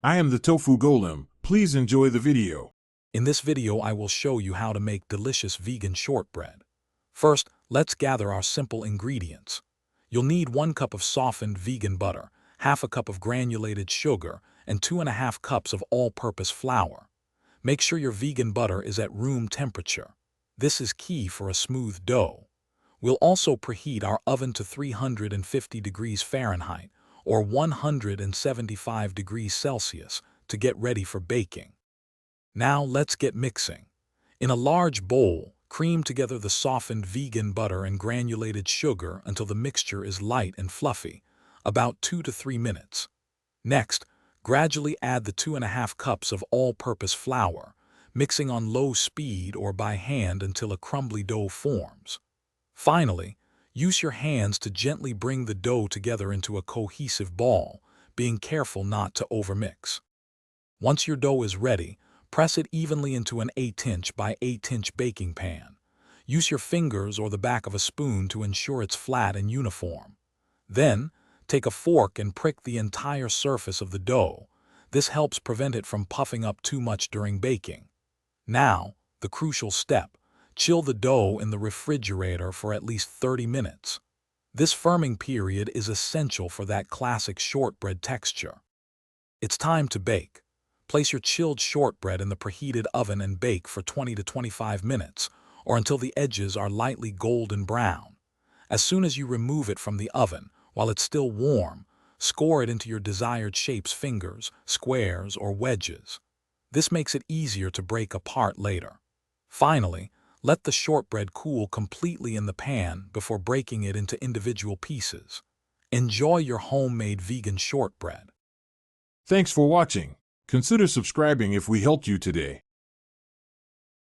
I am the Tofu Golem. Please enjoy the video. In this video, I will show you how to make delicious vegan shortbread. First, let's gather our simple ingredients. You'll need 1 cup of softened vegan butter, half a cup of granulated sugar, and 2½ cups of all-purpose flour. Make sure your vegan butter is at room temperature. This is key for a smooth dough. We'll also preheat our oven to 350 degrees Fahrenheit or 175 degrees Celsius to get ready for baking. Now let's get mixing. In a large bowl, cream together the softened vegan butter and granulated sugar until the mixture is light and fluffy, about 2 to 3 minutes. Next, gradually add the 2½ cups of all-purpose flour, mixing on low speed or by hand until a crumbly dough forms. Finally, use your hands to gently bring the dough together into a cohesive ball, being careful not to overmix. Once your dough is ready, press it evenly into an 8-inch by 8-inch baking pan. Use your fingers or the back of a spoon to ensure it's flat and uniform. Then, take a fork and prick the entire surface of the dough. This helps prevent it from puffing up too much during baking. Now, the crucial step. Chill the dough in the refrigerator for at least 30 minutes. This firming period is essential for that classic shortbread texture. It's time to bake. Place your chilled shortbread in the preheated oven and bake for 20 to 25 minutes, or until the edges are lightly golden brown. As soon as you remove it from the oven, while it's still warm, score it into your desired shapes: fingers, squares, or wedges. This makes it easier to break apart later. Finally, let the shortbread cool completely in the pan before breaking it into individual pieces. Enjoy your homemade vegan shortbread. Thanks for watching. Consider subscribing if we helped you today.